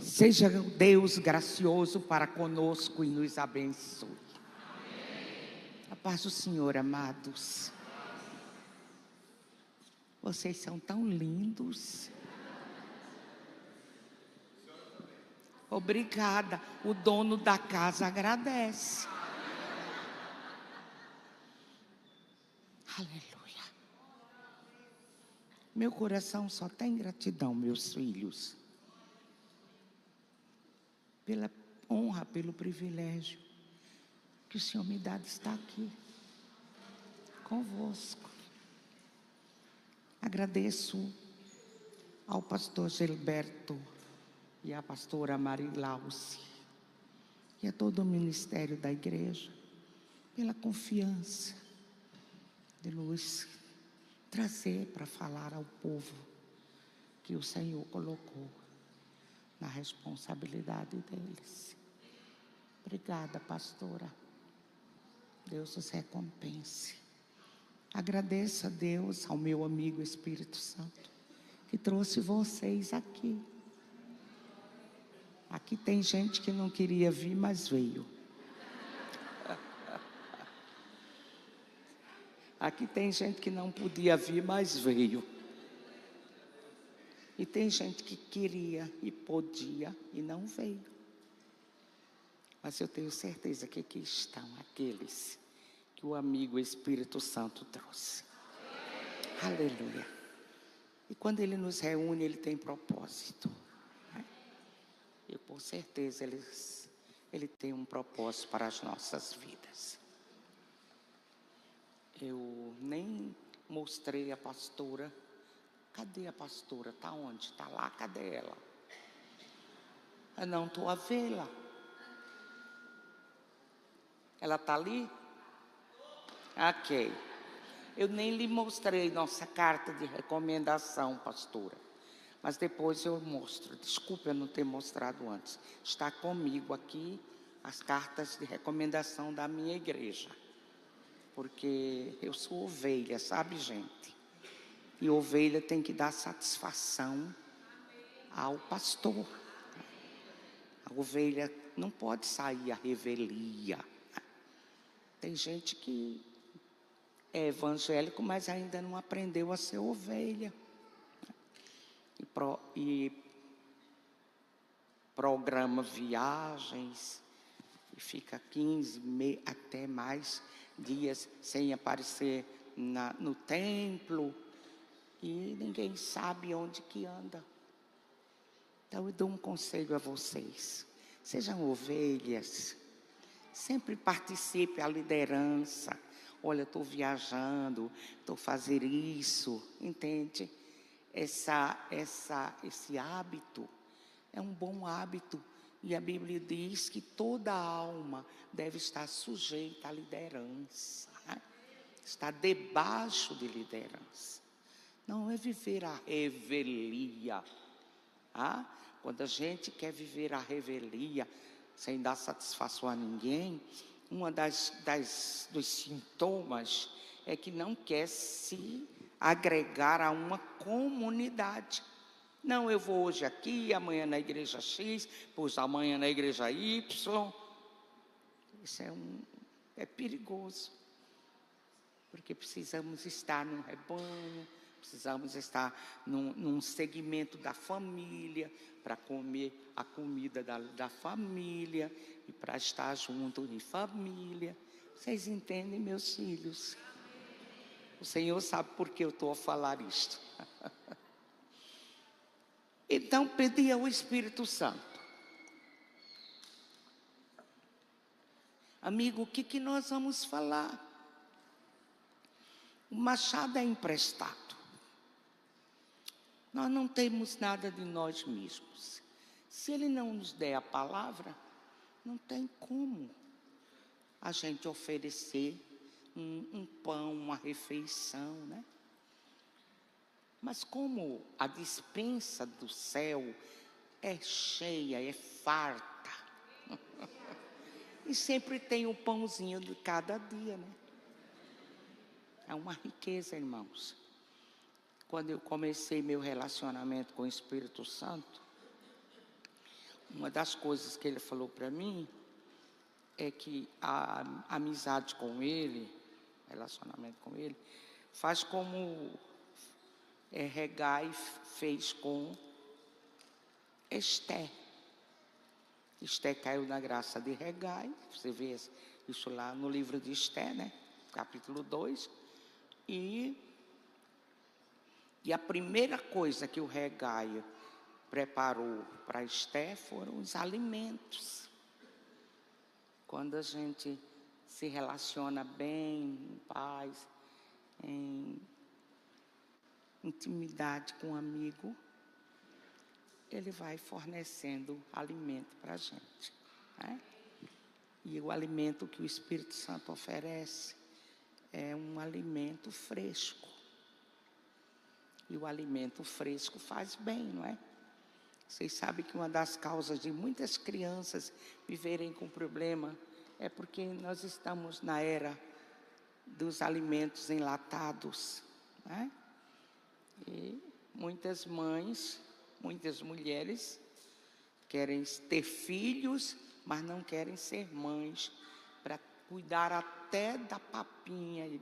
Seja Deus gracioso para conosco e nos abençoe. A paz do Senhor, amados. Vocês são tão lindos. Obrigada. O dono da casa agradece. Aleluia. Meu coração só tem gratidão, meus filhos, pela honra, pelo privilégio que o Senhor me dá de estar aqui convosco. Agradeço ao pastor Gilberto e à pastora Marilauce e a todo o ministério da igreja pela confiança de nos trazer para falar ao povo que o Senhor colocou na responsabilidade deles. Obrigada, pastora. Deus os recompense. Agradeço a Deus, ao meu amigo Espírito Santo, que trouxe vocês aqui. Aqui tem gente que não queria vir, mas veio. Aqui tem gente que não podia vir, mas veio. E tem gente que queria e podia e não veio. Mas eu tenho certeza que aqui estão aqueles que o amigo Espírito Santo trouxe. Aleluia. E quando Ele nos reúne, Ele tem propósito. E por certeza Ele tem um propósito para as nossas vidas. Eu nem mostrei a pastora. Cadê a pastora? Está onde? Está lá? Cadê ela? Eu não estou a vê-la. Ela está ali? Ok. Eu nem lhe mostrei nossa carta de recomendação, pastora. Mas depois eu mostro. Desculpe eu não ter mostrado antes. Está comigo aqui as cartas de recomendação da minha igreja. Porque eu sou ovelha, sabe, gente? E ovelha tem que dar satisfação ao pastor. A ovelha não pode sair à revelia. Tem gente que é evangélico, mas ainda não aprendeu a ser ovelha. E programa viagens, e fica 15, até mais dias sem aparecer no templo, e ninguém sabe onde que anda. Então eu dou um conselho a vocês: sejam ovelhas, sempre participe da liderança. Olha, estou viajando, estou fazendo isso, entende? Esse hábito é um bom hábito, e a Bíblia diz que toda alma deve estar sujeita à liderança, né? Está debaixo de liderança. Não é viver a revelia. Quando a gente quer viver a revelia sem dar satisfação a ninguém, uma dos sintomas é que não quer se agregar a uma comunidade. Não, eu vou hoje aqui, amanhã na igreja X, depois amanhã na igreja Y. Isso é perigoso, porque precisamos estar num rebanho, precisamos estar num segmento da família, para comer a comida da família, e para estar junto em família. Vocês entendem, meus filhos? O Senhor sabe por que eu estou a falar isto. Então, pedi ao Espírito Santo: amigo, o que nós vamos falar? O machado é emprestado. Nós não temos nada de nós mesmos. Se Ele não nos der a palavra, não tem como a gente oferecer um pão, uma refeição, né? Mas como a despensa do céu é cheia, é farta, e sempre tem o pãozinho de cada dia, né? É uma riqueza, irmãos. Quando eu comecei meu relacionamento com o Espírito Santo, uma das coisas que ele falou para mim é que a amizade com ele, relacionamento com ele, faz como Hegai fez com Esté. Esté caiu na graça de Hegai, você vê isso lá no livro de Esté, né? Capítulo 2. E a primeira coisa que o Hegai preparou para Esté foram os alimentos. Quando a gente se relaciona bem, em paz, em intimidade com um amigo, ele vai fornecendo alimento para a gente, né? E o alimento que o Espírito Santo oferece é um alimento fresco. E o alimento fresco faz bem, não é? Vocês sabem que uma das causas de muitas crianças viverem com problema é porque nós estamos na era dos alimentos enlatados, né? E muitas mães, muitas mulheres querem ter filhos, mas não querem ser mães, para cuidar até da papinha e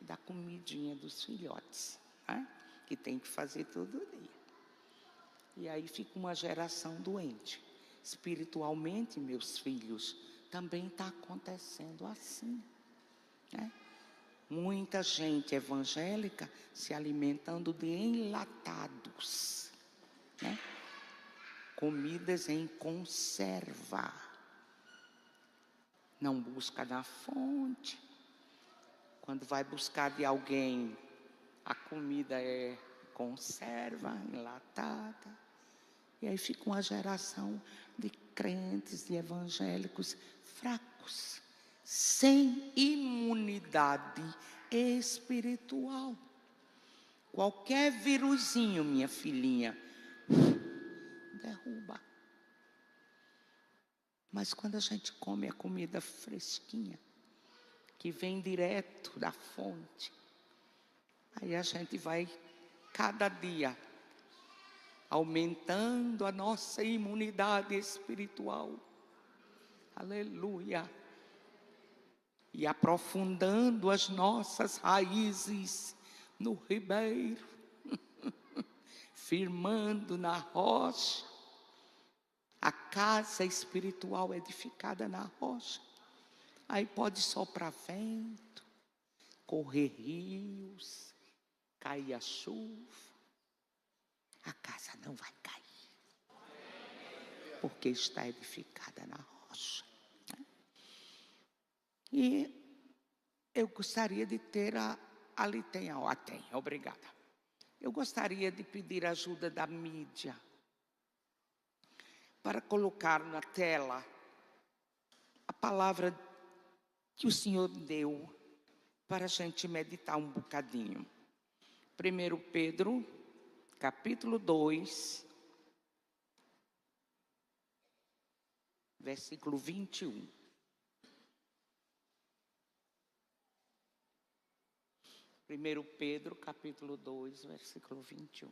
da comidinha dos filhotes, né? Que tem que fazer todo dia. E aí fica uma geração doente. Espiritualmente, meus filhos, também está acontecendo assim, né? Muita gente evangélica se alimentando de enlatados, né? Comidas em conserva. Não busca na fonte. Quando vai buscar de alguém, a comida é conserva, enlatada. E aí fica uma geração de crentes, de evangélicos fracos, sem imunidade espiritual. Qualquer viruzinho, minha filhinha, derruba. Mas quando a gente come a comida fresquinha, que vem direto da fonte, aí a gente vai, cada dia, aumentando a nossa imunidade espiritual. Aleluia. E aprofundando as nossas raízes no ribeiro, firmando na rocha. A casa espiritual edificada na rocha. Aí pode soprar vento, correr rios, cair a chuva. A casa não vai cair, porque está edificada na rocha. E eu gostaria de ter ali tem, obrigada. Eu gostaria de pedir ajuda da mídia para colocar na tela a palavra que o Senhor deu para a gente meditar um bocadinho. 1 Pedro, capítulo 2, versículo 21. Primeiro Pedro, capítulo 2, versículo 21.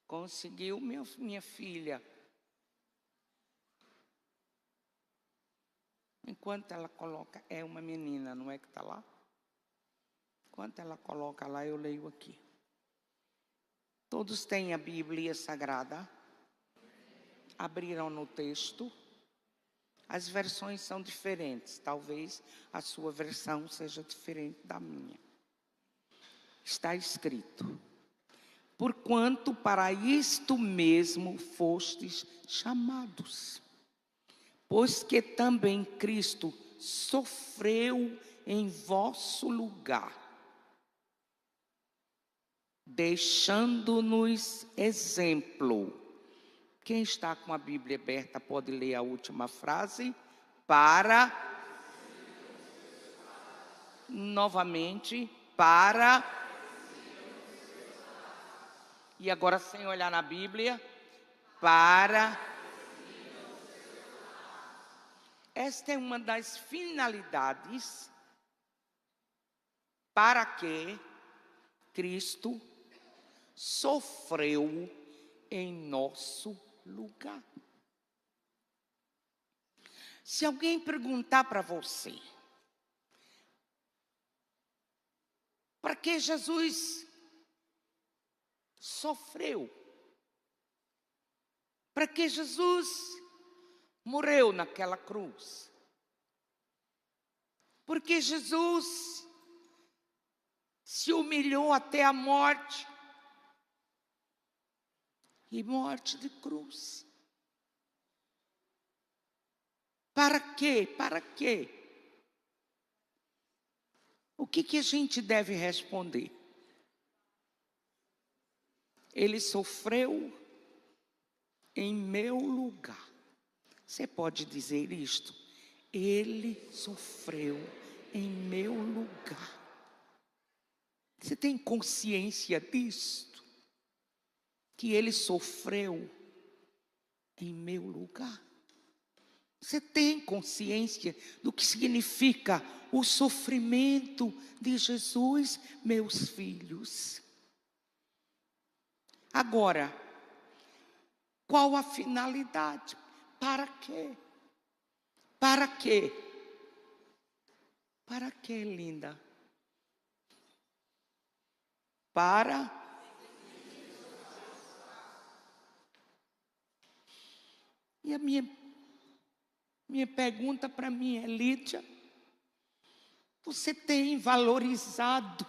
Conseguiu, minha filha? Enquanto ela coloca, é uma menina, não é que está lá? Enquanto ela coloca lá, eu leio aqui. Todos têm a Bíblia Sagrada? Abriram no texto? As versões são diferentes. Talvez a sua versão seja diferente da minha. Está escrito: porquanto para isto mesmo fostes chamados, pois que também Cristo sofreu em vosso lugar, deixando-nos exemplo. Quem está com a Bíblia aberta pode ler a última frase. Novamente, e agora sem olhar na Bíblia, esta é uma das finalidades para que Cristo sofreu em nosso lugar. Se alguém perguntar para você, para que Jesus sofreu? Para que Jesus morreu naquela cruz? Porque Jesus se humilhou até a morte, e morte de cruz. Para quê? Para quê? O que a gente deve responder? Ele sofreu em meu lugar. Você pode dizer isto? Ele sofreu em meu lugar. Você tem consciência disto? Que ele sofreu em meu lugar? Você tem consciência do que significa o sofrimento de Jesus, meus filhos? Agora, qual a finalidade? Para quê? Para quê? Para quê, linda? Para e a minha pergunta para mim é, Lídia, você tem valorizado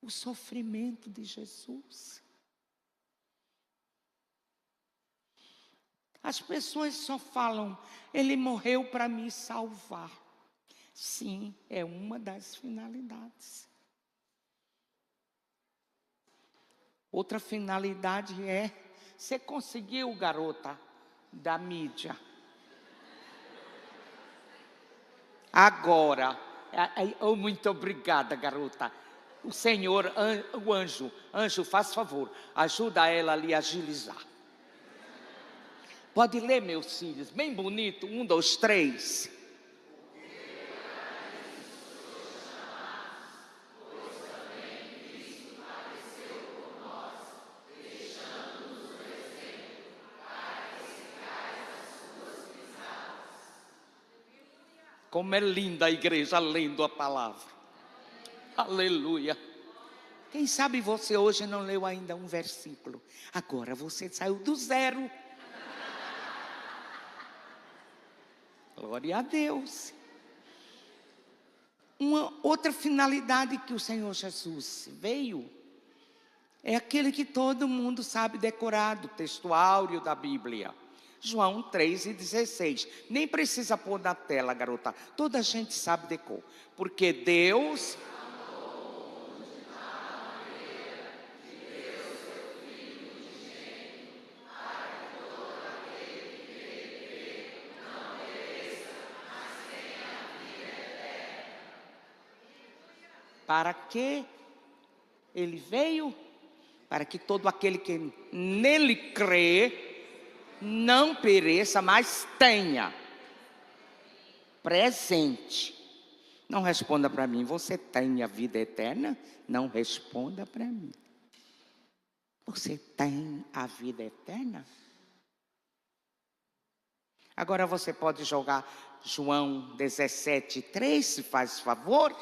o sofrimento de Jesus? As pessoas só falam, ele morreu para me salvar. Sim, é uma das finalidades. Outra finalidade é, você conseguiu, garota, da mídia. Agora, muito obrigada, garota. O Senhor, o anjo, faz favor, ajuda ela ali a agilizar. Pode ler, meus filhos, bem bonito, 1, 2, 3. Como é linda a igreja lendo a palavra. Aleluia. Quem sabe você hoje não leu ainda um versículo. Agora você saiu do zero. Glória a Deus. Uma outra finalidade que o Senhor Jesus veio é aquele que todo mundo sabe decorar, do texto áureo da Bíblia. João 3:16. Nem precisa pôr na tela, garota. Toda a gente sabe decor. Porque Deus para que ele veio? Para que todo aquele que nele crê não pereça, mas tenha presente. Não responda para mim, você tem a vida eterna? Não responda para mim. Você tem a vida eterna? Agora você pode jogar João 17:3, se faz favor.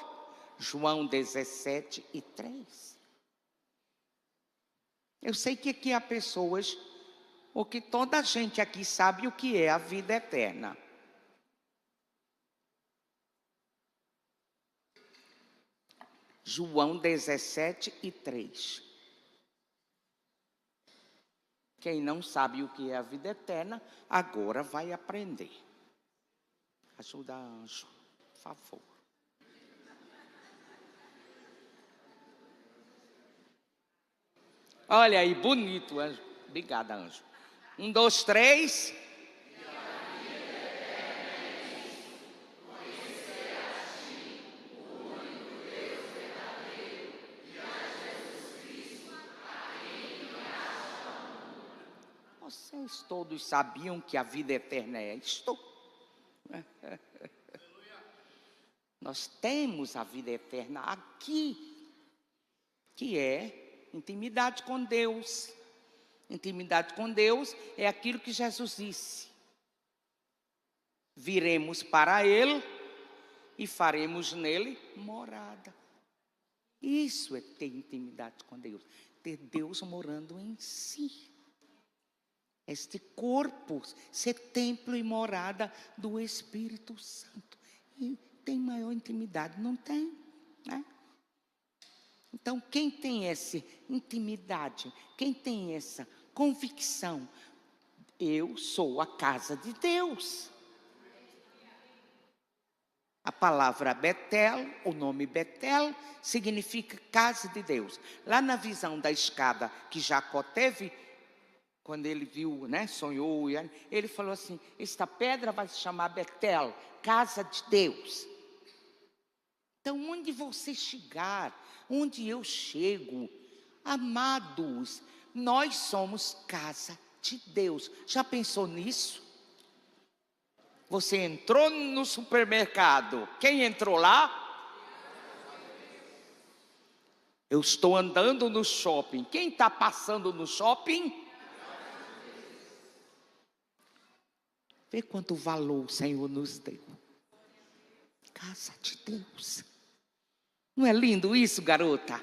João 17:3. Eu sei que aqui há pessoas, ou que toda a gente aqui sabe o que é a vida eterna. João 17:3. Quem não sabe o que é a vida eterna, agora vai aprender. Ajuda, anjo, por favor. Olha aí, bonito, anjo. Obrigada, anjo. 1, 2, 3. Vocês todos sabiam que a vida eterna é isto? Nós temos a vida eterna aqui, que é intimidade com Deus. Intimidade com Deus é aquilo que Jesus disse: viremos para Ele e faremos nele morada. Isso é ter intimidade com Deus, ter Deus morando em si. Este corpo ser templo e morada do Espírito Santo. E tem maior intimidade? Não tem, né? Então, quem tem essa intimidade, quem tem essa convicção, eu sou a casa de Deus. A palavra Betel, o nome Betel, significa casa de Deus. Lá na visão da escada que Jacó teve, quando ele viu, né, sonhou, ele falou assim: esta pedra vai se chamar Betel, casa de Deus. Então, onde você chegar, onde eu chego, amados, nós somos casa de Deus. Já pensou nisso? Você entrou no supermercado, quem entrou lá? Eu estou andando no shopping, quem está passando no shopping? Vê quanto valor o Senhor nos deu. Casa de Deus. Não é lindo isso, garota?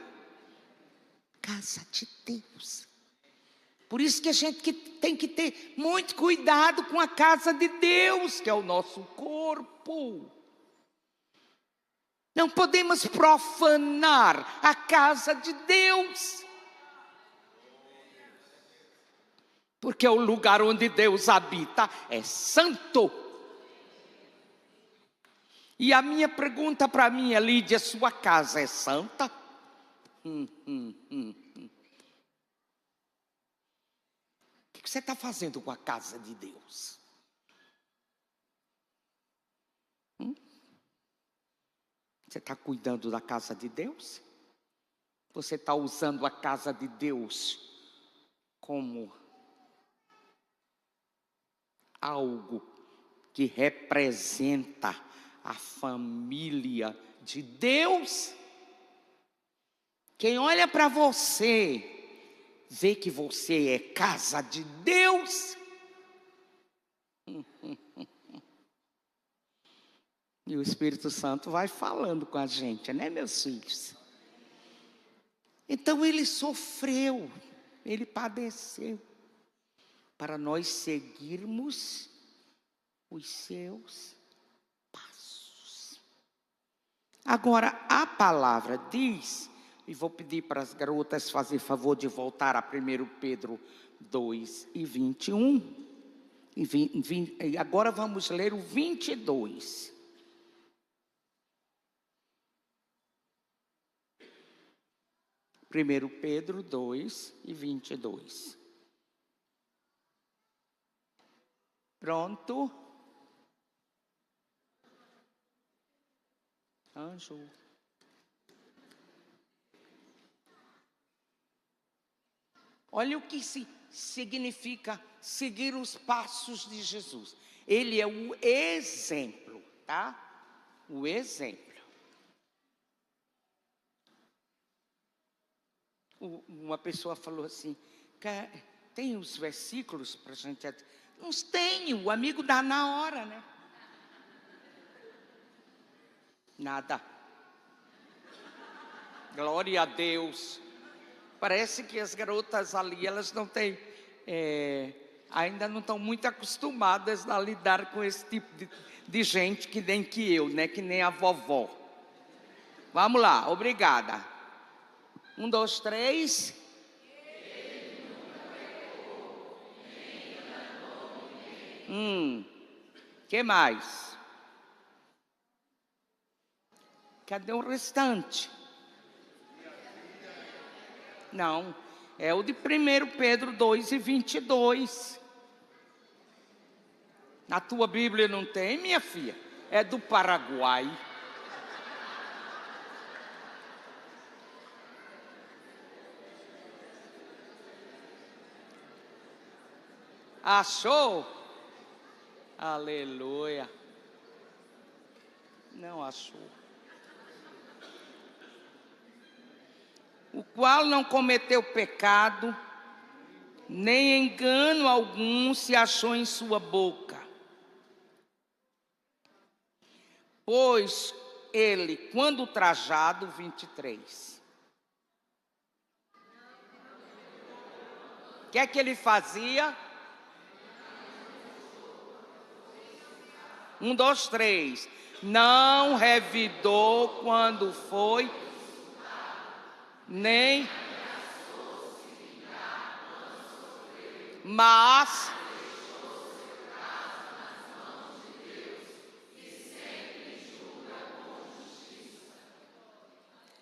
Casa de Deus. Por isso que a gente tem que ter muito cuidado com a casa de Deus, que é o nosso corpo. Não podemos profanar a casa de Deus. Porque o lugar onde Deus habita é santo. E a minha pergunta para mim, Lídia: sua casa é santa? O que você está fazendo com a casa de Deus? Você está cuidando da casa de Deus? Você está usando a casa de Deus como algo que representa a família de Deus? Quem olha para você, vê que você é casa de Deus. E o Espírito Santo vai falando com a gente, né, meus filhos? Então ele sofreu, ele padeceu, para nós seguirmos os seus passos. Agora, a palavra diz, e vou pedir para as garotas fazer favor de voltar a 1 Pedro 2 e 21. E agora vamos ler o 22. Primeiro Pedro 2 e 22. Pronto? Anjo. Olha o que significa seguir os passos de Jesus. Ele é o exemplo, tá? O exemplo. Uma pessoa falou assim: tem os versículos para a gente? Uns tem, o amigo dá na hora, né? Nada. Glória a Deus. Parece que as garotas ali, elas não têm, ainda não estão muito acostumadas a lidar com esse tipo de gente, que nem que eu, né? Que nem a vovó. Vamos lá, obrigada. 1, 2, 3. Que mais? Cadê o restante? Não, é o de 1 Pedro 2 e 22. Na tua Bíblia não tem, minha filha? É do Paraguai. Achou? Aleluia. Não achou. O qual não cometeu pecado, nem engano algum se achou em sua boca. Pois ele, quando trajado, 23. O que é que ele fazia? 1, 2, 3. Não revidou quando foi, nem, mas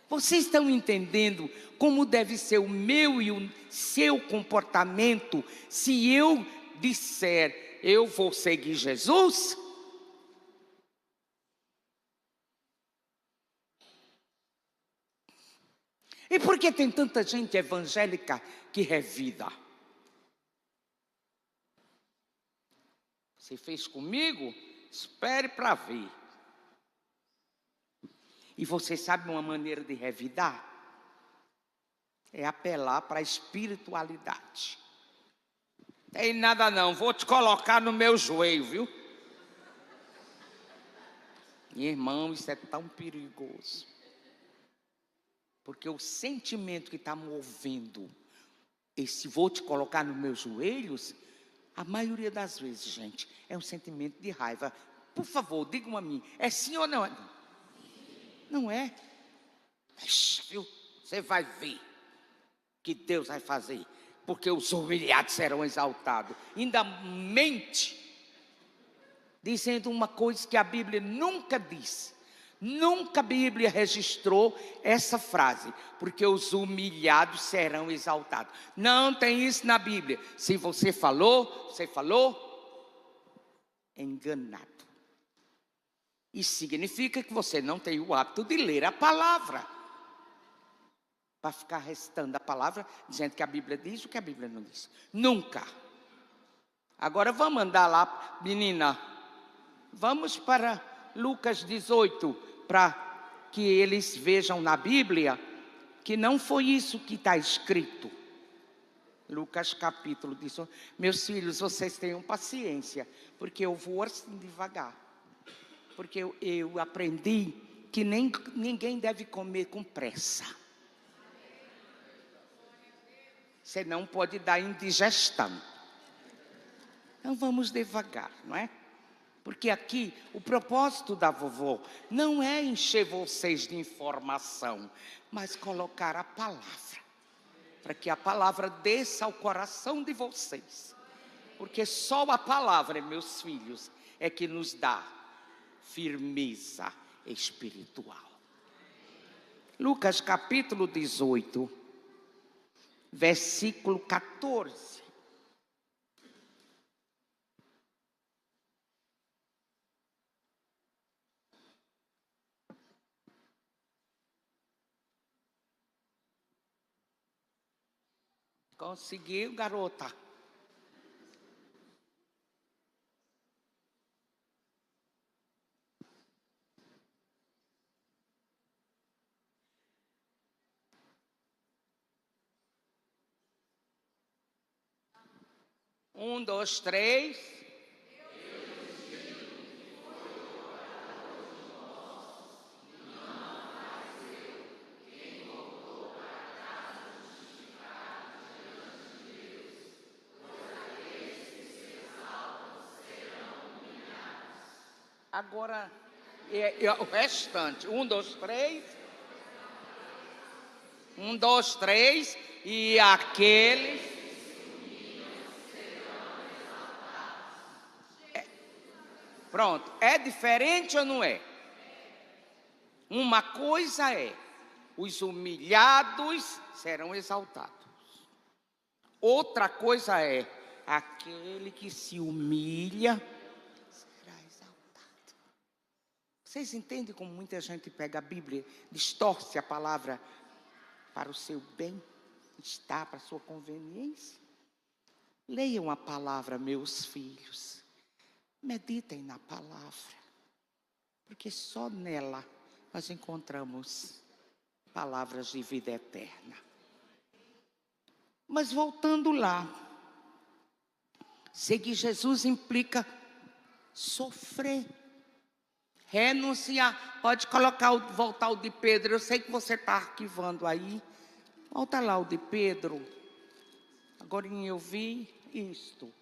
vocês estão entendendo como deve ser o meu e o seu comportamento se eu disser, eu vou seguir Jesus? E por que tem tanta gente evangélica que revida? Você fez comigo? Espere para ver. E você sabe uma maneira de revidar? É apelar para a espiritualidade. Tem nada não, vou te colocar no meu joelho, viu? Irmão, isso é tão perigoso. Porque o sentimento que está movendo esse vou te colocar nos meus joelhos, a maioria das vezes, gente, é um sentimento de raiva. Por favor, digam a mim, é sim ou não é? Não é? Viu? Você vai ver que Deus vai fazer, porque os humilhados serão exaltados. Ainda mente, dizendo uma coisa que a Bíblia nunca disse. Nunca a Bíblia registrou essa frase, porque os humilhados serão exaltados. Não tem isso na Bíblia. Se você falou, enganado. Isso significa que você não tem o hábito de ler a palavra, para ficar restando a palavra, dizendo que a Bíblia diz o que a Bíblia não diz. Nunca. Agora vamos andar lá, menina. Vamos para Lucas 18, para que eles vejam na Bíblia que não foi isso que está escrito. Lucas capítulo 18. Meus filhos, vocês tenham paciência, porque eu vou assim devagar. Porque eu aprendi que ninguém deve comer com pressa. Senão pode dar indigestão. Então vamos devagar, não é? Porque aqui o propósito da vovó não é encher vocês de informação, mas colocar a palavra, para que a palavra desça ao coração de vocês. Porque só a palavra, meus filhos, é que nos dá firmeza espiritual. Lucas capítulo 18, versículo 14. Conseguiu, garota? Um, dois, três. Agora, o restante. 1, 2, 3. 1, 2, 3. E aqueles. Pronto. É diferente ou não é? Uma coisa é: os humilhados serão exaltados. Outra coisa é: aquele que se humilha será exaltado. Vocês entendem como muita gente pega a Bíblia, distorce a palavra para o seu bem-estar, para a sua conveniência? Leiam a palavra, meus filhos. Meditem na palavra. porque só nela nós encontramos palavras de vida eterna. Mas voltando lá, seguir Jesus implica sofrer, renunciar. Pode colocar, voltar o de Pedro. Eu sei que você está arquivando aí. Volta lá o de Pedro. Agora eu vi isto.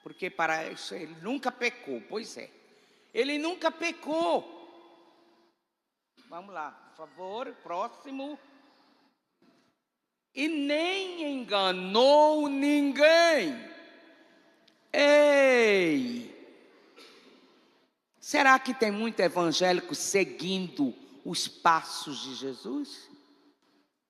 Porque para isso ele nunca pecou. Pois é. Ele nunca pecou. Vamos lá, por favor. Próximo. E nem enganou ninguém. Ei! Será que tem muito evangélico seguindo os passos de Jesus?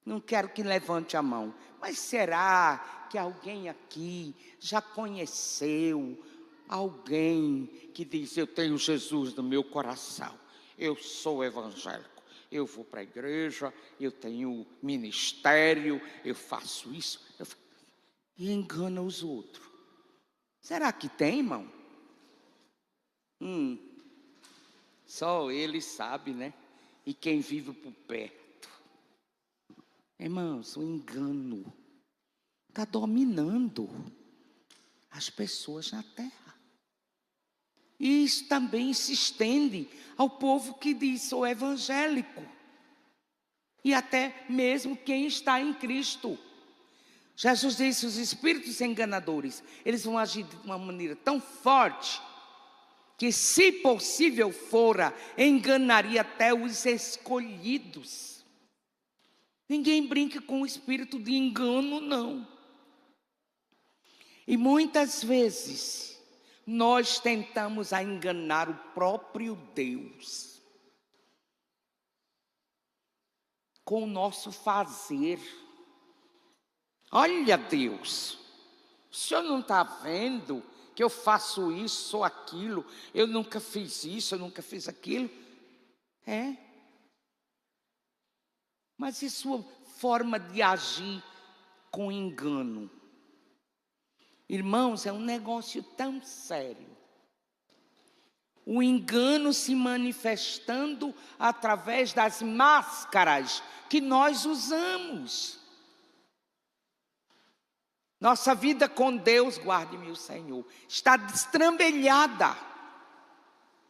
Não quero que levante a mão. Mas será que alguém aqui já conheceu alguém que diz: eu tenho Jesus no meu coração, eu sou evangélico, eu vou para a igreja, eu tenho ministério, eu faço isso, e engana os outros? Será que tem, irmão? Só ele sabe, né? E quem vive por perto. Irmãos, o engano está dominando as pessoas na terra. E isso também se estende ao povo que diz: sou evangélico. E até mesmo quem está em Cristo. Jesus disse: os espíritos enganadores, eles vão agir de uma maneira tão forte, que se possível fora, enganaria até os escolhidos. Ninguém brinca com o espírito de engano, não. E muitas vezes nós tentamos enganar o próprio Deus com o nosso fazer. Olha, Deus, o Senhor não está vendo que eu faço isso ou aquilo? Eu nunca fiz isso, eu nunca fiz aquilo. Mas e sua forma de agir com engano? Irmãos, é um negócio tão sério. O engano se manifestando através das máscaras que nós usamos. Nossa vida com Deus, guarde-me o Senhor, está destrambelhada.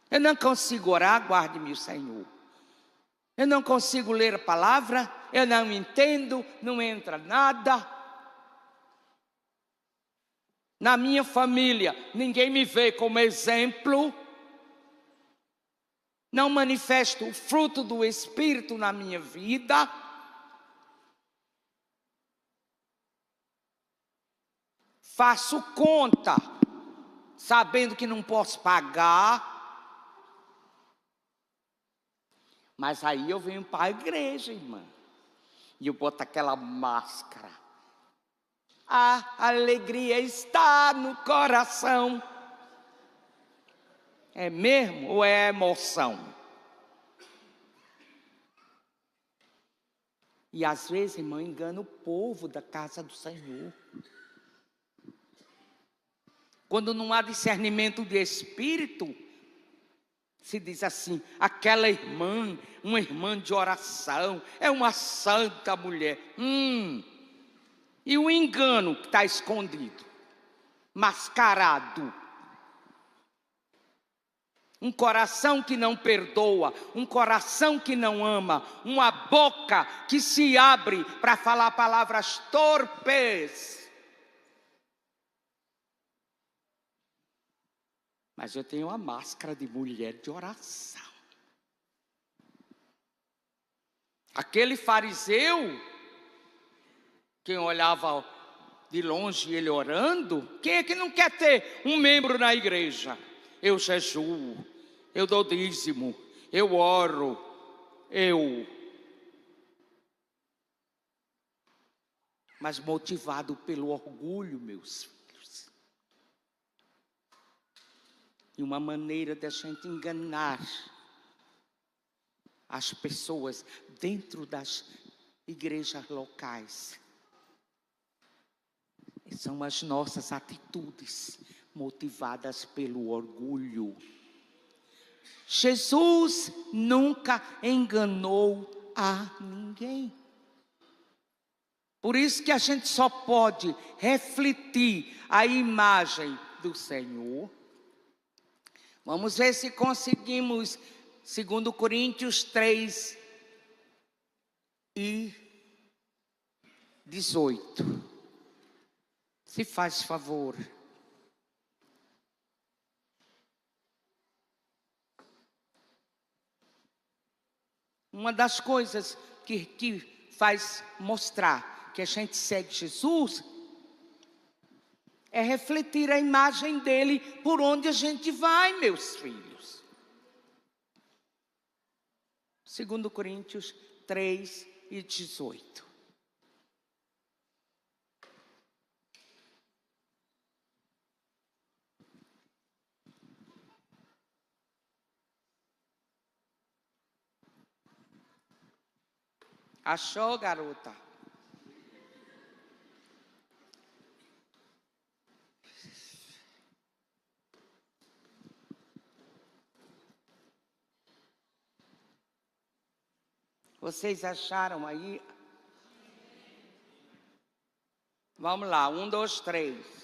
Eu não consigo orar, guarde-me o Senhor. Eu não consigo ler a palavra, eu não entendo, não entra nada. Na minha família, ninguém me vê como exemplo. Não manifesto o fruto do Espírito na minha vida. Faço conta, sabendo que não posso pagar. Mas aí eu venho para a igreja, irmã, e eu boto aquela máscara. A alegria está no coração. É mesmo ou é emoção? E às vezes, irmão, engana o povo da casa do Senhor. Quando não há discernimento de espírito, se diz assim: aquela irmã, uma irmã de oração, é uma santa mulher. E o engano que está escondido, mascarado. Um coração que não perdoa, um coração que não ama, uma boca que se abre para falar palavras torpes. Mas eu tenho a máscara de mulher de oração. Aquele fariseu, quem olhava de longe ele orando, quem é que não quer ter um membro na igreja? Eu jejuo, eu dou dízimo, eu oro, mas motivado pelo orgulho, meus filhos. E uma maneira da gente enganar as pessoas dentro das igrejas locais são as nossas atitudes motivadas pelo orgulho. Jesus nunca enganou a ninguém. Por isso que a gente só pode refletir a imagem do Senhor. Vamos ver se conseguimos, 2 Coríntios 3 e 18. Se faz favor. Uma das coisas que faz mostrar que a gente segue Jesus é refletir a imagem dele por onde a gente vai, meus filhos. 2 Coríntios 3 e 18. Achou, garota? Vocês acharam aí? Vamos lá, 1, 2, 3.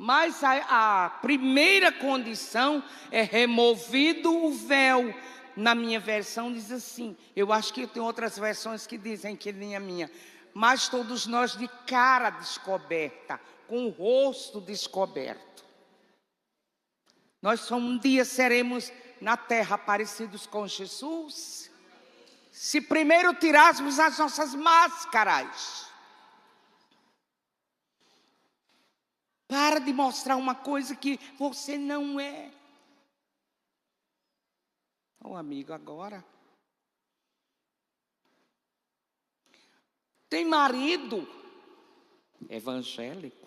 Mas a primeira condição é removido o véu. Na minha versão diz assim, eu acho que tem outras versões que dizem que nem a minha. Mas todos nós de cara descoberta, com o rosto descoberto. Nós um dia seremos na terra parecidos com Jesus. Se primeiro tirássemos as nossas máscaras. Para de mostrar uma coisa que você não é. Ô amigo, agora. Tem marido evangélico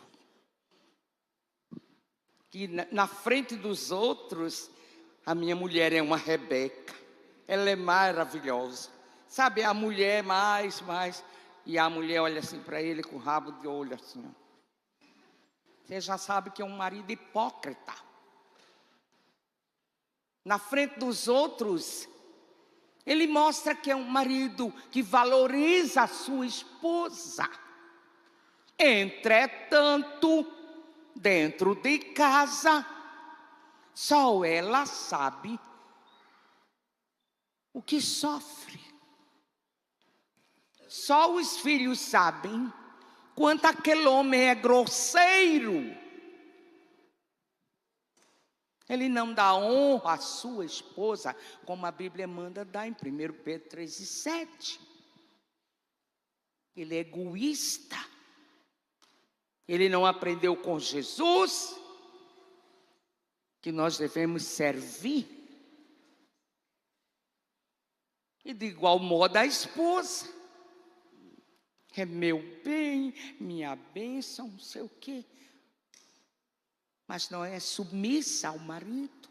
que na frente dos outros, a minha mulher é uma Rebeca. Ela é maravilhosa. Sabe, a mulher mais. E a mulher olha assim para ele com o rabo de olho assim, ó. Você já sabe que é um marido hipócrita. Na frente dos outros, ele mostra que é um marido que valoriza a sua esposa. Entretanto, dentro de casa, só ela sabe o que sofre. Só os filhos sabem quanto aquele homem é grosseiro. Ele não dá honra à sua esposa, como a Bíblia manda dar em 1 Pedro 3 e 7. Ele é egoísta. Ele não aprendeu com Jesus que nós devemos servir. E de igual modo a esposa. É meu bem, minha bênção, não sei o quê. Mas não é submissa ao marido.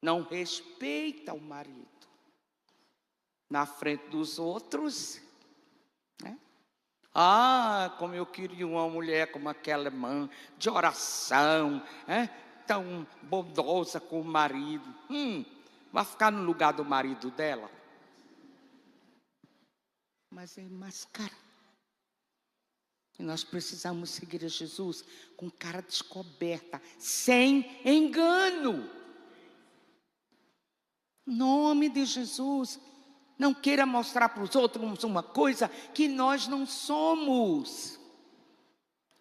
Não respeita o marido. Na frente dos outros, né? Ah, como eu queria uma mulher como aquela irmã, de oração, tão bondosa com o marido. Vai ficar no lugar do marido dela? Mas é mascara. E nós precisamos seguir a Jesus com cara descoberta, sem engano. Em nome de Jesus, não queira mostrar para os outros uma coisa que nós não somos.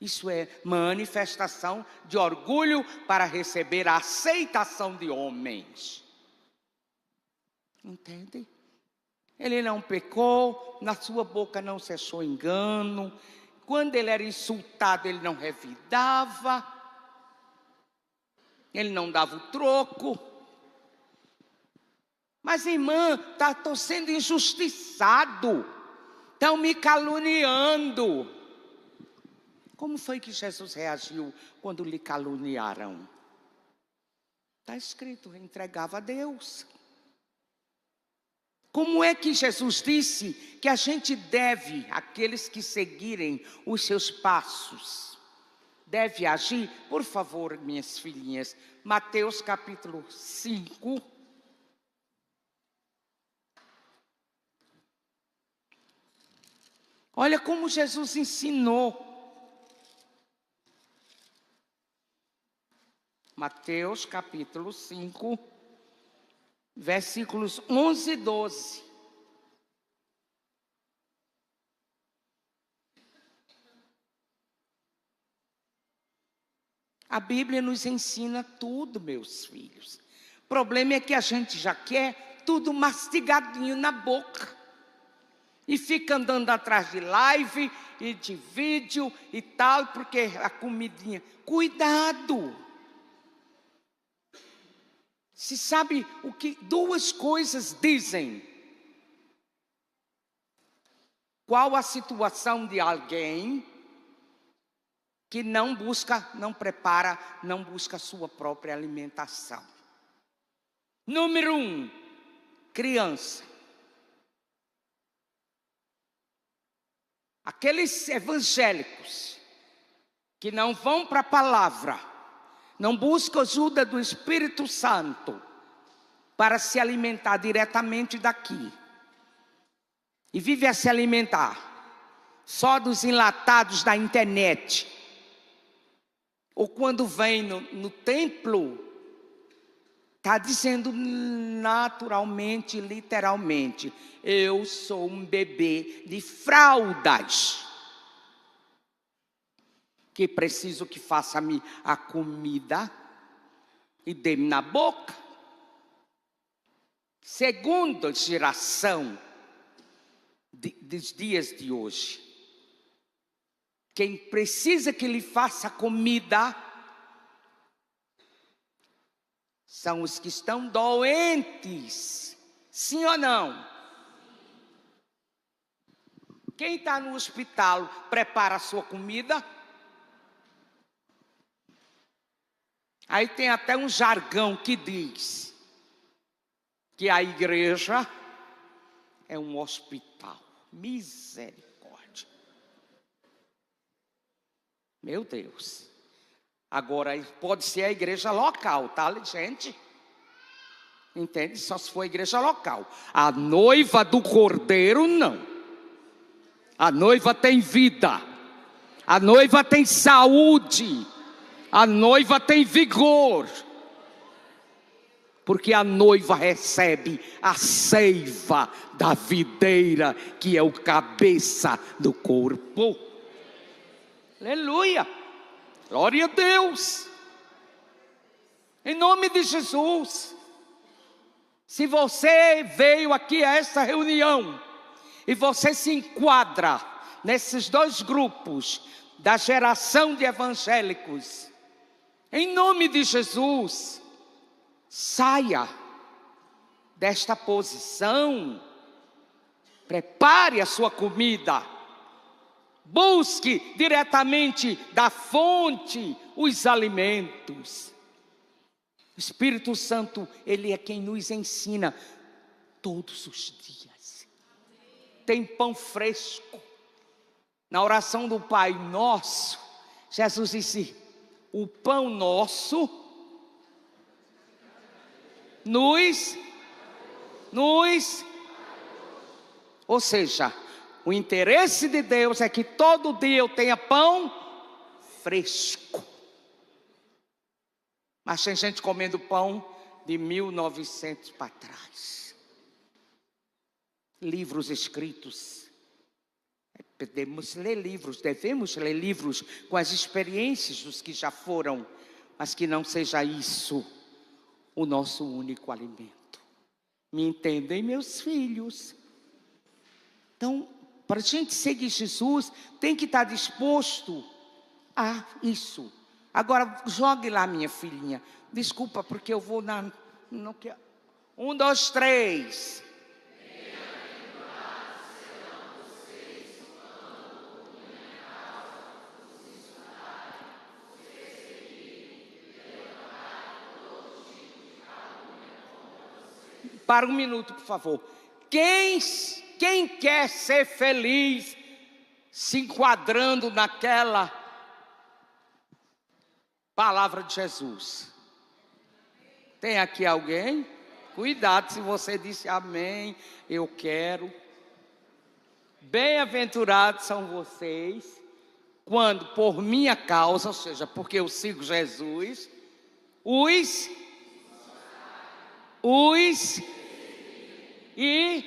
Isso é manifestação de orgulho para receber a aceitação de homens. Entende? Ele não pecou, na sua boca não se achou engano. Quando ele era insultado, ele não revidava. Ele não dava o troco. Mas, irmã, estou sendo injustiçado. Estão me caluniando. Como foi que Jesus reagiu quando lhe caluniaram? Está escrito, entregava a Deus. Como é que Jesus disse que a gente deve, aqueles que seguirem os seus passos, deve agir? Por favor, minhas filhinhas, Mateus capítulo 5. Olha como Jesus ensinou. Mateus capítulo 5, versículos 11 e 12. A Bíblia nos ensina tudo, meus filhos. O problema é que a gente já quer tudo mastigadinho na boca. E fica andando atrás de live e de vídeo e tal, porque a comidinha. Cuidado! Se sabe o que duas coisas dizem. Qual a situação de alguém que não busca, não prepara, não busca a sua própria alimentação? Número 1, criança. Aqueles evangélicos que não vão para a palavra, não buscam ajuda do Espírito Santo para se alimentar diretamente daqui. E vive a se alimentar só dos enlatados da internet. Ou quando vem no templo, está dizendo naturalmente, literalmente, eu sou um bebê de fraldas, que preciso que faça-me a comida e dê-me na boca. Segunda geração dos dias de hoje. Quem precisa que lhe faça comida são os que estão doentes. Sim ou não? Quem está no hospital prepara a sua comida? Aí tem até um jargão que diz que a igreja é um hospital. Misericórdia. Meu Deus. Agora, pode ser a igreja local, tá, gente? Entende? Só se for a igreja local. A noiva do Cordeiro, não. A noiva tem vida. A noiva tem saúde. A noiva tem vigor. Porque a noiva recebe a seiva da videira, que é o cabeça do corpo. Aleluia. Glória a Deus. Em nome de Jesus. Se você veio aqui a essa reunião e você se enquadra nesses dois grupos da geração de evangélicos, em nome de Jesus, saia desta posição, prepare a sua comida, busque diretamente da fonte os alimentos. O Espírito Santo, Ele é quem nos ensina todos os dias. Tem pão fresco. Na oração do Pai Nosso, Jesus disse: o pão nosso ou seja, o interesse de Deus é que todo dia eu tenha pão fresco. Mas tem gente comendo pão de 1900 para trás. Livros escritos. Devemos ler livros com as experiências dos que já foram, mas que não seja isso o nosso único alimento. Me entendem, meus filhos? Então, para a gente seguir Jesus, tem que estar disposto a isso. Agora, jogue lá, minha filhinha. Desculpa, porque eu vou na... Não quer... 1, 2, 3. Para um minuto, por favor. Quem quer ser feliz se enquadrando naquela palavra de Jesus? Tem aqui alguém? Cuidado se você disse amém, eu quero. Bem-aventurados são vocês, quando por minha causa, ou seja, porque eu sigo Jesus, e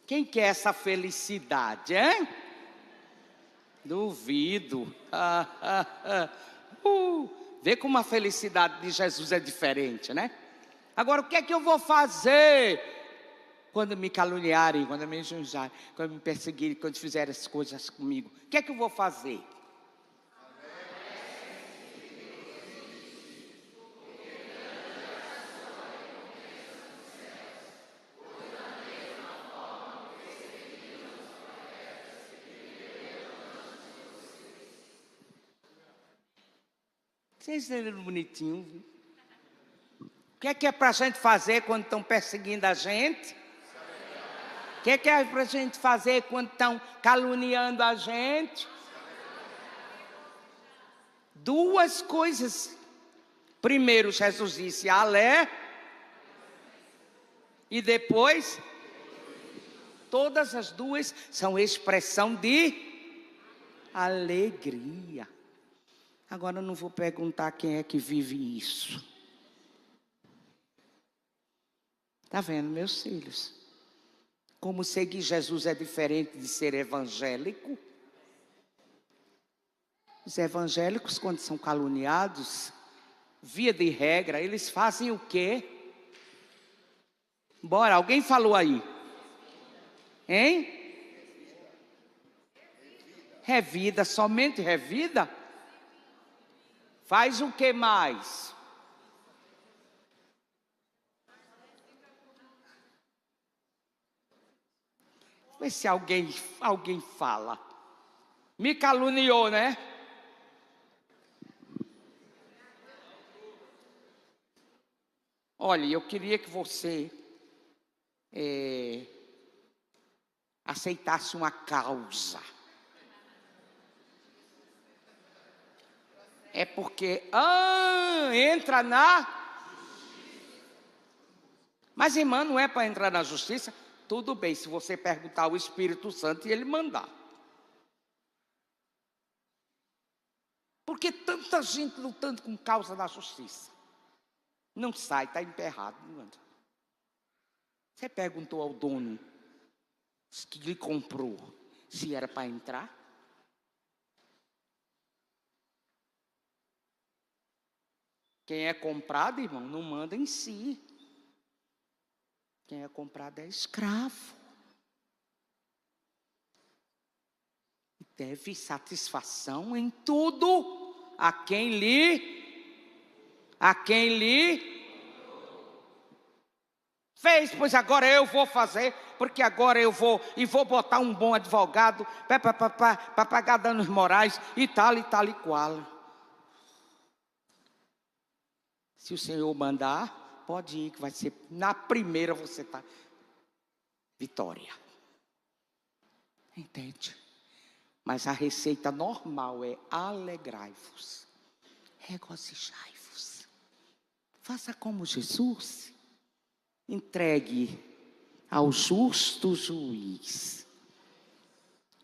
quem quer essa felicidade, hein? Duvido. Vê como a felicidade de Jesus é diferente, né? Agora, o que é que eu vou fazer quando me caluniarem, quando me injuriarem, quando me perseguirem, quando fizerem as coisas comigo? O que é que eu vou fazer? Vocês leram bonitinho, viu? O que é para a gente fazer quando estão perseguindo a gente? O que é para a gente fazer quando estão caluniando a gente? Duas coisas. Primeiro, Jesus disse alé. E depois, todas as duas são expressão de alegria. Agora eu não vou perguntar quem é que vive isso. Está vendo, meus filhos? Como seguir Jesus é diferente de ser evangélico. Os evangélicos, quando são caluniados, via de regra, eles fazem o quê? Bora, alguém falou aí? Hein? Revida, somente revida? Faz o que mais? Vê se alguém fala. Me caluniou, né? Olha, eu queria que você aceitasse uma causa. É porque entra na... Mas, irmã, não é para entrar na justiça? Tudo bem, se você perguntar ao Espírito Santo e ele mandar. Porque tanta gente lutando com causa da justiça. Não sai, está emperrado. Não anda. Você perguntou ao dono que lhe comprou se era para entrar? Quem é comprado, irmão, não manda em si. Quem é comprado é escravo. Deve satisfação em tudo a quem lhe fez. Pois agora eu vou fazer, porque agora eu vou botar um bom advogado para pagar danos morais e tal e qual. Se o Senhor mandar, pode ir, que vai ser na primeira você está vitória. Entende? Mas a receita normal é alegrai-vos, regozijai-vos. Faça como Jesus. Entregue ao justo juiz.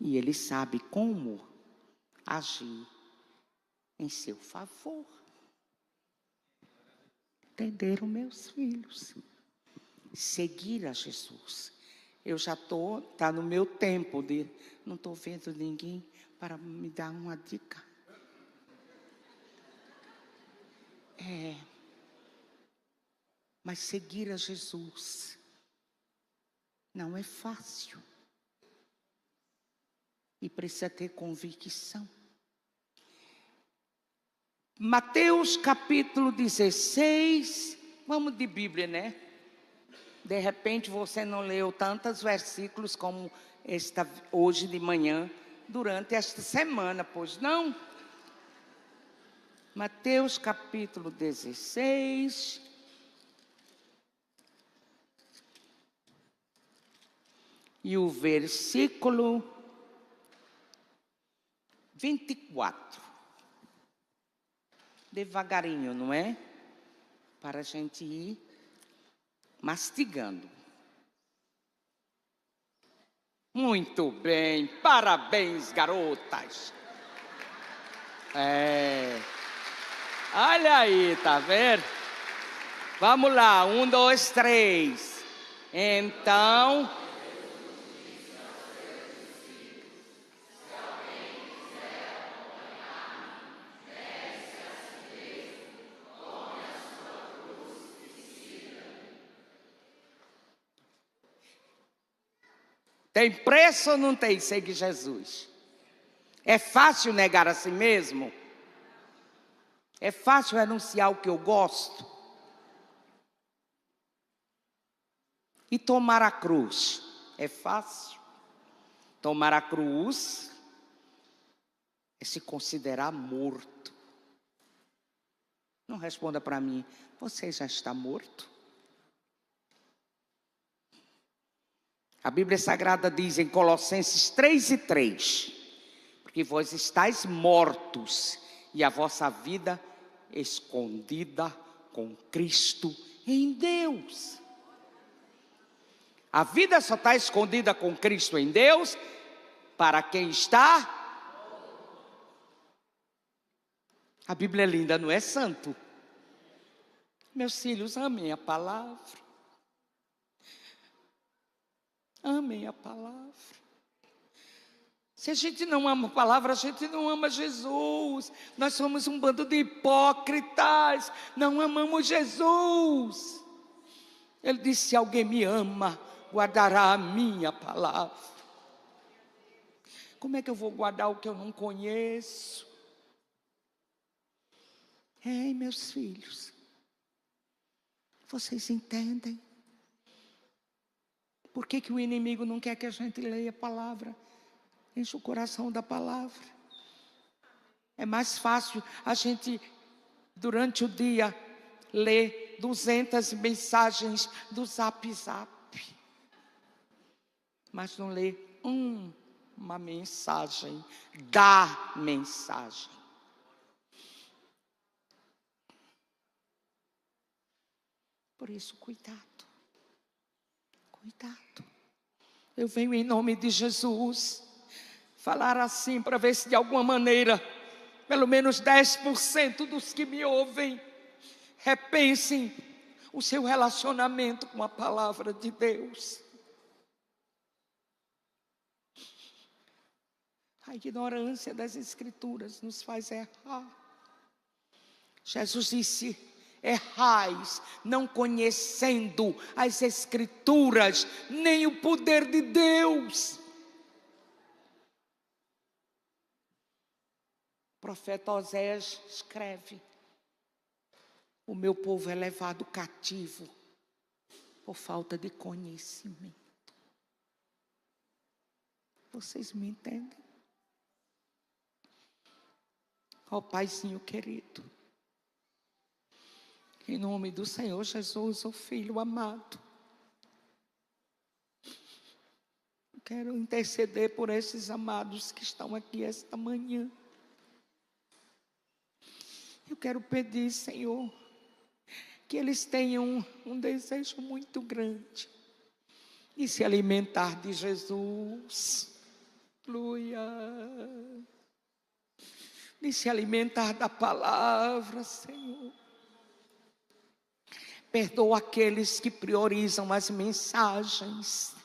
E ele sabe como agir em seu favor. Entenderam, meus filhos? Seguir a Jesus. Eu já está no meu tempo de... Não estou vendo ninguém para me dar uma dica. Mas seguir a Jesus não é fácil. E precisa ter convicção. Mateus capítulo 16, vamos de Bíblia, né? De repente você não leu tantos versículos como hoje de manhã, durante esta semana, pois não? Mateus capítulo 16. E o versículo 24. Devagarinho, não é? Para a gente ir mastigando. Muito bem, parabéns, garotas. Olha aí, tá vendo? Vamos lá, 1, 2, 3. Então... Tem preço ou não tem seguir Jesus? É fácil negar a si mesmo? É fácil renunciar ao que eu gosto? E tomar a cruz? É fácil? Tomar a cruz é se considerar morto. Não responda para mim, você já está morto? A Bíblia Sagrada diz em Colossenses 3:3, porque vós estáis mortos e a vossa vida escondida com Cristo em Deus. A vida só está escondida com Cristo em Deus para quem está. A Bíblia é linda, não é santo? Meus filhos, amem a palavra. Amem a palavra. Se a gente não ama a palavra, a gente não ama Jesus. Nós somos um bando de hipócritas. Não amamos Jesus. Ele disse, se alguém me ama, guardará a minha palavra. Como é que eu vou guardar o que eu não conheço? Ei, meus filhos, vocês entendem? Por que o inimigo não quer que a gente leia a palavra? Enche o coração da palavra. É mais fácil a gente, durante o dia, ler 200 mensagens do Zap Zap. Mas não ler uma mensagem da mensagem. Por isso, cuidado. Cuidado. Eu venho em nome de Jesus falar assim para ver se de alguma maneira, pelo menos 10% dos que me ouvem, repensem o seu relacionamento com a palavra de Deus. A ignorância das Escrituras nos faz errar. Jesus disse, errais, não conhecendo as Escrituras, nem o poder de Deus. O profeta Oséias escreve, o meu povo é levado cativo por falta de conhecimento. Vocês me entendem? Ó Paizinho querido, em nome do Senhor Jesus, o Filho amado, quero interceder por esses amados que estão aqui esta manhã. Eu quero pedir, Senhor, que eles tenham um desejo muito grande de se alimentar de Jesus. Aleluia. De se alimentar da palavra, Senhor. Perdoa aqueles que priorizam as mensagens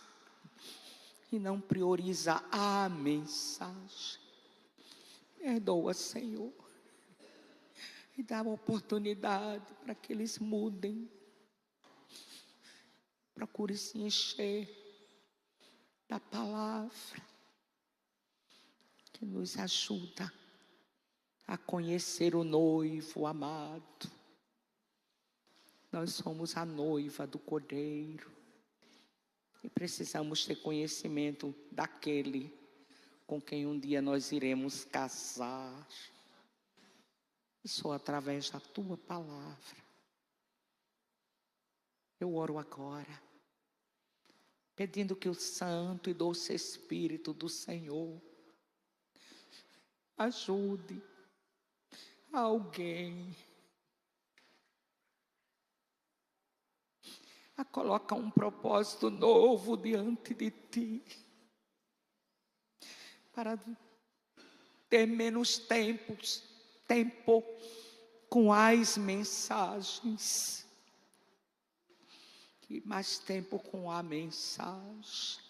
e não prioriza a mensagem. Perdoa, Senhor. E dá uma oportunidade para que eles mudem. Procure se encher da palavra que nos ajuda a conhecer o noivo amado. Nós somos a noiva do Cordeiro e precisamos ter conhecimento daquele com quem um dia nós iremos casar. E só através da tua palavra. Eu oro agora, pedindo que o Santo e Doce Espírito do Senhor ajude alguém a colocar um propósito novo diante de ti, para ter menos tempo com as mensagens e mais tempo com a mensagem.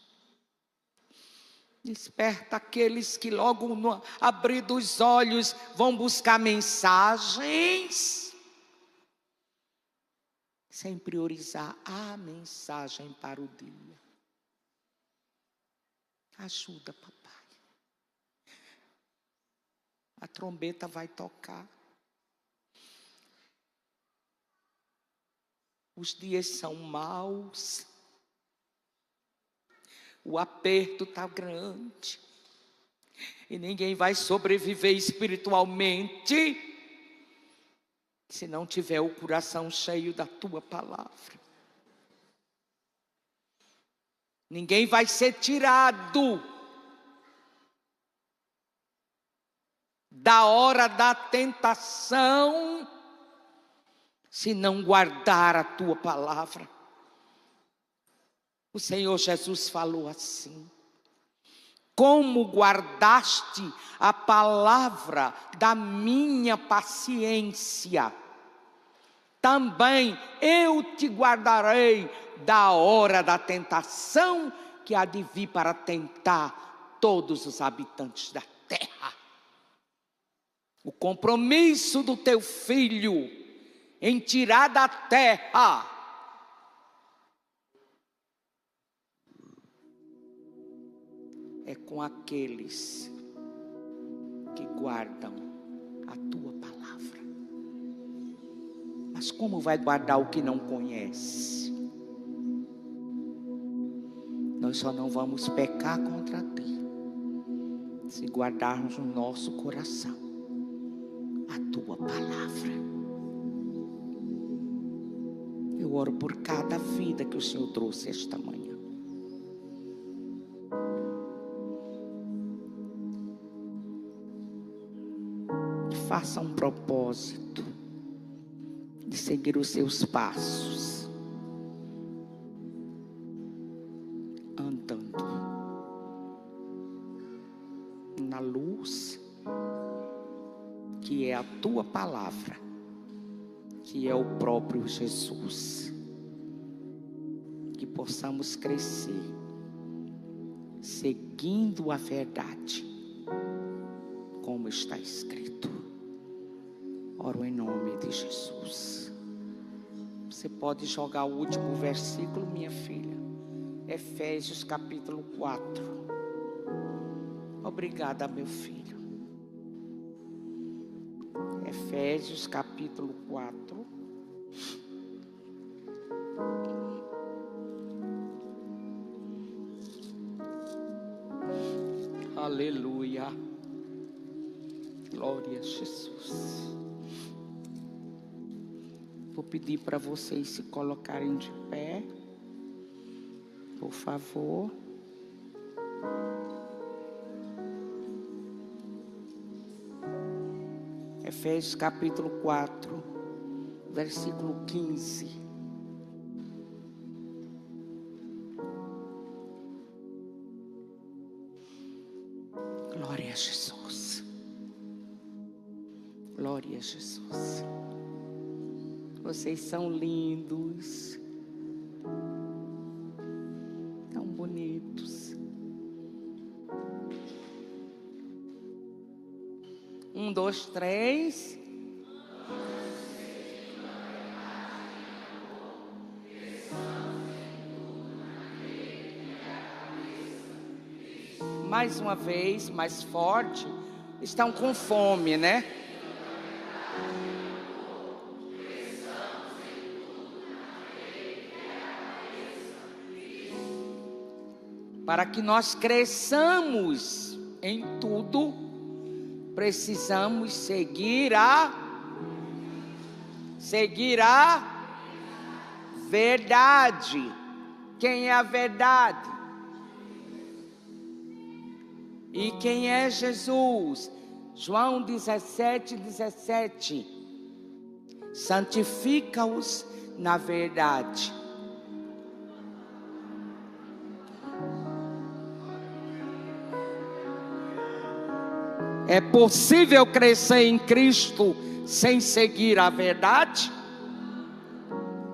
Desperta aqueles que logo no abrir dos olhos vão buscar mensagens, sem priorizar a mensagem para o dia. Ajuda, papai. A trombeta vai tocar. Os dias são maus. O aperto está grande. E ninguém vai sobreviver espiritualmente se não tiver o coração cheio da tua palavra. Ninguém vai ser tirado da hora da tentação se não guardar a tua palavra. O Senhor Jesus falou assim: como guardaste a palavra da minha paciência, também eu te guardarei da hora da tentação que há de vir para tentar todos os habitantes da terra. O compromisso do teu filho em tirar da terra é com aqueles que guardam a tua palavra. Mas como vai guardar o que não conhece? Nós só não vamos pecar contra ti se guardarmos no nosso coração a tua palavra. Eu oro por cada vida que o Senhor trouxe esta manhã. Faça um propósito de seguir os seus passos, andando na luz que é a tua palavra, que é o próprio Jesus. Que possamos crescer seguindo a verdade, como está escrito. Oro em nome de Jesus. Você pode jogar o último versículo, minha filha. Efésios capítulo 4. Obrigada, meu filho. Efésios capítulo 4. Aleluia. Glória a Jesus. Vou pedir para vocês se colocarem de pé, por favor. Efésios capítulo 4, versículo 15. Glória a Jesus. Glória a Jesus. Vocês são lindos, tão bonitos. 1, 2, 3. mais uma vez, mais forte. Estão com fome, né? Para que nós cresçamos em tudo, precisamos seguir a verdade. Quem é a verdade? E quem é Jesus? João 17:17. Santifica-os na verdade. É possível crescer em Cristo sem seguir a verdade?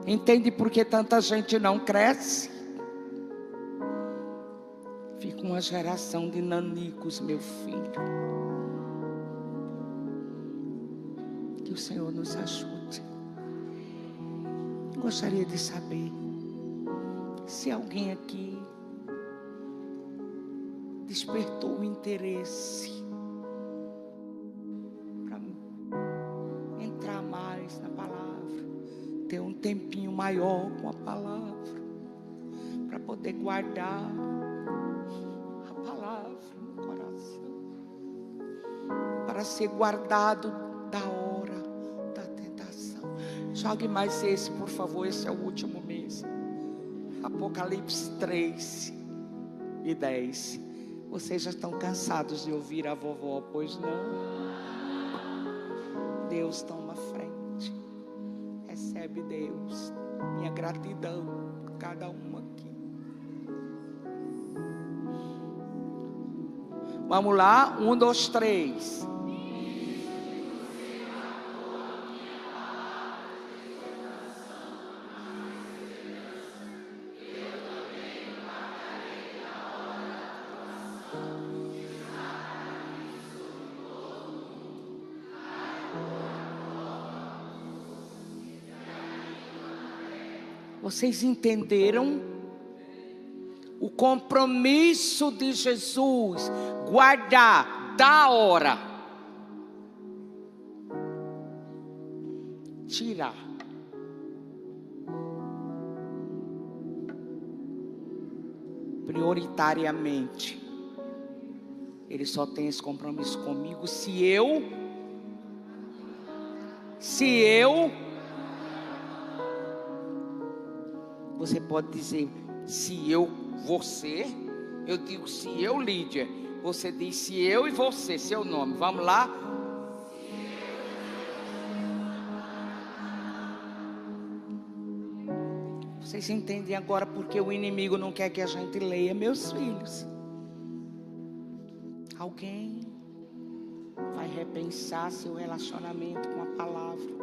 Entende por que tanta gente não cresce? Fica uma geração de nanicos, meu filho. Que o Senhor nos ajude. Gostaria de saber se alguém aqui despertou o interesse para entrar mais na palavra, ter um tempinho maior com a palavra, para poder guardar a palavra no coração, para ser guardado da hora da tentação. Jogue mais esse, por favor, esse é o último mês. Apocalipse 3:10. Vocês já estão cansados de ouvir a vovó, pois não? Deus toma frente. Recebe, Deus, minha gratidão por cada uma aqui. Vamos lá, 1, 2, 3. Vocês entenderam o compromisso de Jesus? Guardar da hora, tirar. Prioritariamente. Ele só tem esse compromisso comigo se eu você pode dizer, você, eu digo se eu, Lídia, você diz se eu e você, seu nome, vamos lá? Vocês entendem agora porque o inimigo não quer que a gente leia, meus filhos? Alguém vai repensar seu relacionamento com a palavra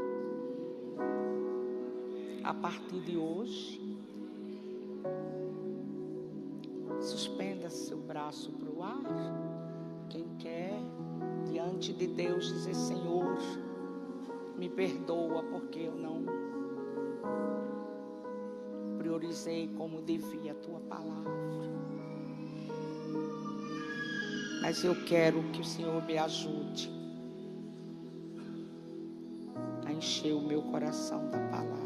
a partir de hoje? Suspenda seu braço para o ar. Quem quer, diante de Deus, dizer: Senhor, me perdoa porque eu não priorizei como devia a tua palavra. Mas eu quero que o Senhor me ajude a encher o meu coração da palavra.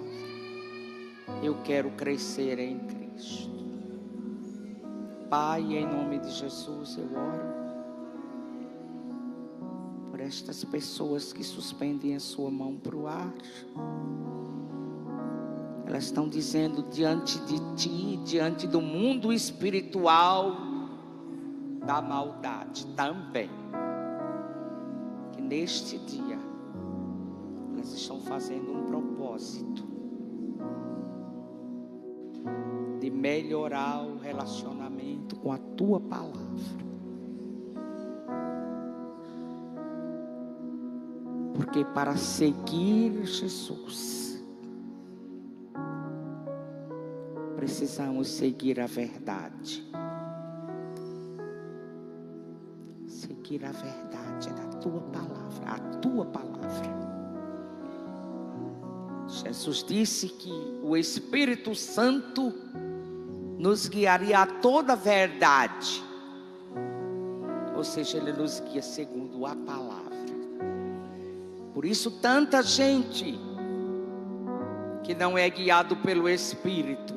Eu quero crescer em Cristo. Pai, em nome de Jesus eu oro por estas pessoas que suspendem a sua mão para o ar. Elas estão dizendo diante de ti, diante do mundo espiritual da maldade também, que neste dia elas estão fazendo um propósito de melhorar o relacionamento com a tua palavra. Porque para seguir Jesus, precisamos seguir a verdade. Seguir a verdade da tua palavra, a tua palavra. Jesus disse que o Espírito Santo nos guiaria a toda a verdade. Ou seja, Ele nos guia segundo a palavra. Por isso tanta gente que não é guiado pelo Espírito,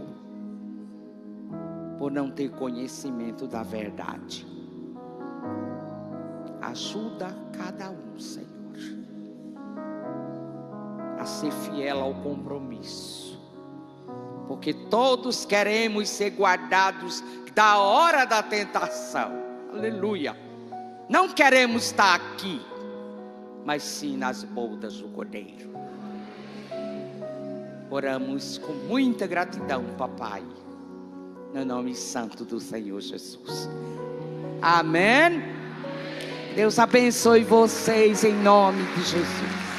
por não ter conhecimento da verdade. Ajuda cada um, Senhor, a ser fiel ao compromisso, porque todos queremos ser guardados da hora da tentação. Aleluia. Não queremos estar aqui, mas sim nas bodas do Cordeiro. Oramos com muita gratidão, papai, no nome santo do Senhor Jesus. Amém. Deus abençoe vocês em nome de Jesus.